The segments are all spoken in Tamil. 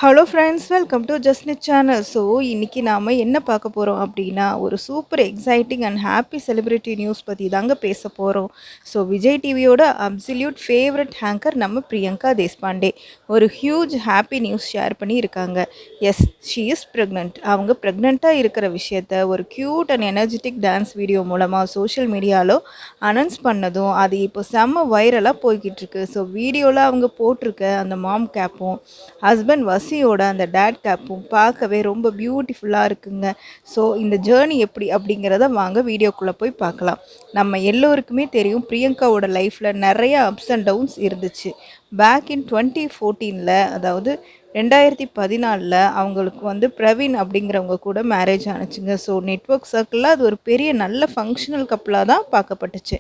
ஹலோ ஃப்ரெண்ட்ஸ், வெல்கம் டு ஜஸ்னிட் சேனல். ஸோ இன்றைக்கி நாம் என்ன பார்க்க போகிறோம் அப்படின்னா, ஒரு super exciting and happy celebrity news பற்றி தாங்க பேச போகிறோம். ஸோ விஜய் டிவியோட அப்சல்யூட் ஃபேவரட் ஹேங்கர் நம்ம பிரியங்கா தேஷ்பாண்டே ஒரு ஹியூஜ் ஹாப்பி நியூஸ் ஷேர் பண்ணி இருக்காங்க. Yes, she is pregnant. அவங்க ப்ரெக்னெண்ட்டாக இருக்கிற விஷயத்த ஒரு cute and energetic dance video மூலமாக சோஷியல் மீடியாவில் அனௌன்ஸ் பண்ணதும் அது இப்போ செம்ம வைரலாக போய்கிட்டு இருக்கு. ஸோ வீடியோவில் அவங்க போட்டிருக்க அந்த மாம் கேப்பும் ஹஸ்பண்ட் வசியோட அந்த டேட் கேப்பும் பார்க்கவே ரொம்ப பியூட்டிஃபுல்லாக இருக்குங்க. ஸோ இந்த ஜேர்னி எப்படி அப்படிங்கிறத வாங்க வீடியோக்குள்ளே போய் பார்க்கலாம். நம்ம எல்லோருக்குமே தெரியும், பிரியங்காவோட லைஃப்பில் நிறைய அப்ஸ் அண்ட் டவுன்ஸ் இருந்துச்சு. பேக் இன் 2014, அதாவது 2014 அவங்களுக்கு வந்து பிரவீன் அப்படிங்கிறவங்க கூட மேரேஜ் ஆனிச்சுங்க. ஸோ நெட்வொர்க் சர்க்கிளில் அது ஒரு பெரிய நல்ல ஃபங்க்ஷனல் கப்பலாக தான் பார்க்கப்பட்டுச்சு.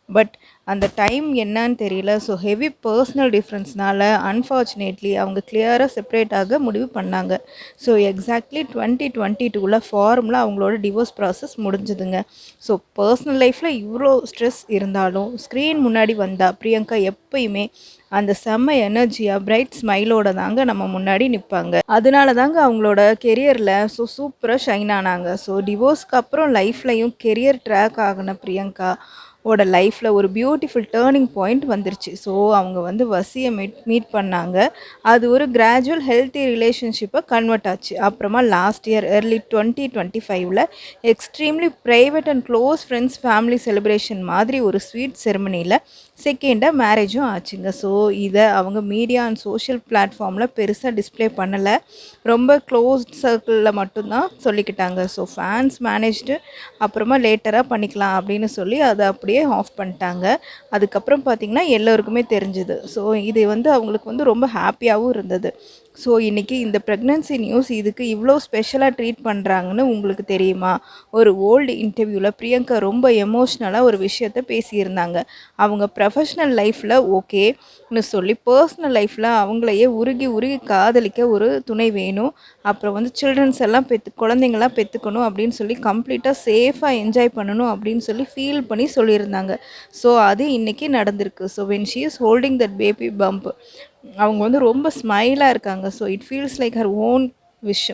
பட் அந்த டைம் என்னன்னு தெரியல. ஸோ ஹெவி பர்சனல் டிஃப்ரென்ஸ்னால அன்ஃபார்ச்சுனேட்லி அவங்க கிளியராக செப்பரேட் ஆக முடிவு பண்ணாங்க. ஸோ எக்ஸாக்ட்லி 2022 ஃபார்மில் அவங்களோட டிவோர்ஸ் ப்ராசஸ் முடிஞ்சுதுங்க. ஸோ பர்சனல் லைஃப்பில் இவ்வளோ ஸ்ட்ரெஸ் இருந்தாலும் ஸ்க்ரீன் முன்னாடி வந்தால் பிரியங்கா எப்பயுமே அந்த செம்ம எனர்ஜியாக பிரைட் ஸ்மைலோட தாங்க நம்ம முன்னாடி நிற்பாங்க. அதனால தாங்க அவங்களோட கெரியரில் சூப்பராக ஷைன் ஆனாங்க. ஸோ டிவோர்ஸ்க்கு அப்புறம் லைஃப்லையும் கெரியர் ட்ராக் ஆகின பிரியங்கா ஓட லைஃப்பில் ஒரு பியூட்டிஃபுல் டேர்னிங் பாயிண்ட் வந்துருச்சு. ஸோ அவங்க வந்து வசியை மீட் பண்ணாங்க. அது ஒரு கிராஜுவல் ஹெல்த்தி ரிலேஷன்ஷிப்பை கன்வெர்ட் ஆச்சு. அப்புறமா last year early 2025 extremely private and close friends family celebration மாதிரி ஒரு ஸ்வீட் செரமனியில் செகண்டாக மேரேஜும் ஆச்சுங்க. ஸோ இதை அவங்க மீடியா அண்ட் சோஷியல் பிளாட்ஃபார்மில் பெருசாக டிஸ்பிளே பண்ணலை. ரொம்ப க்ளோஸ்ட் சர்க்கிளில் மட்டும்தான் சொல்லிக்கிட்டாங்க. ஸோ ஃபேன்ஸ் மேனேஜ்டு அப்புறமா லேட்டராக பண்ணிக்கலாம் அப்படின்னு சொல்லி அதை அப்படியே ஆஃப் பண்ணிட்டாங்க. அதுக்கப்புறம் பார்த்திங்கன்னா எல்லோருக்குமே தெரிஞ்சுது. ஸோ இது வந்து அவங்களுக்கு வந்து ரொம்ப ஹாப்பியாகவும் இருந்தது. ஸோ இன்றைக்கி இந்த ப்ரெக்னன்சி நியூஸ் இதுக்கு இவ்வளோ ஸ்பெஷலாக ட்ரீட் பண்ணுறாங்கன்னு உங்களுக்கு தெரியுமா? ஒரு ஓல்டு இன்டர்வியூவில் பிரியங்கா ரொம்ப எமோஷ்னலாக ஒரு விஷயத்த பேசியிருந்தாங்க. அவங்க ப்ரொஃபஷ்னல் லைஃப்பில் ஓகேன்னு சொல்லி பர்சனல் லைஃப்பில் அவங்களையே உருகி உருகி காதலிக்க ஒரு துணை வேணும். அப்புறம் வந்து சில்ட்ரன்ஸ் எல்லாம் குழந்தைங்களாம் பெற்றுக்கணும் அப்படின்னு சொல்லி கம்ப்ளீட்டாக சேஃபாக என்ஜாய் பண்ணணும் அப்படின்னு சொல்லி ஃபீல் பண்ணி சொல்லியிருந்தாங்க. ஸோ அது இன்றைக்கி நடந்திருக்கு. So when she is holding that baby pump அவங்க வந்து ரொம்ப ஸ்மைலாக இருக்காங்க. So it feels like her own wish.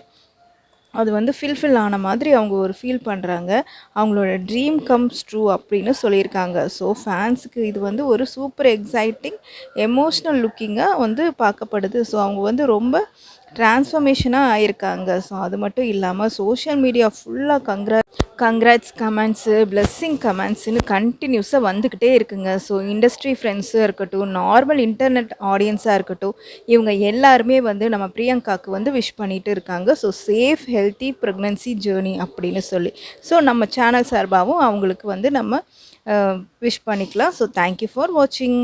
அது வந்து ஃபில்ஃபில் ஆன மாதிரி அவங்க ஒரு ஃபீல் பண்ணுறாங்க. அவங்களோட ட்ரீம் கம்ஸ் ட்ரூ அப்படின்னு சொல்லியிருக்காங்க. ஸோ ஃபேன்ஸுக்கு இது வந்து ஒரு சூப்பர் எக்ஸைட்டிங் எமோஷ்னல் லுக்கிங்காக வந்து பார்க்கப்படுது. ஸோ அவங்க வந்து ரொம்ப ட்ரான்ஸ்ஃபர்மேஷனாக ஆயிருக்காங்க. ஸோ அது மட்டும் இல்லாமல் சோஷியல் மீடியா ஃபுல்லாக கங்க்ராட்ஸ் கமெண்ட்ஸு, பிளெஸ்ஸிங் கமெண்ட்ஸுன்னு கண்டினியூஸாக வந்துக்கிட்டே இருக்குங்க. ஸோ இண்டஸ்ட்ரி ஃப்ரெண்ட்ஸாக இருக்கட்டும், நார்மல் இன்டர்நெட் ஆடியன்ஸாக இருக்கட்டும், இவங்க எல்லாருமே வந்து நம்ம பிரியங்காவுக்கு வந்து விஷ் பண்ணிகிட்டு இருக்காங்க. So safe healthy pregnancy journey அப்படின்னு சொல்லி. ஸோ நம்ம சேனல் சார்பாகவும் அவங்களுக்கு வந்து நம்ம விஷ் பண்ணிக்கலாம். ஸோ தேங்க்யூ ஃபார் வாட்சிங்.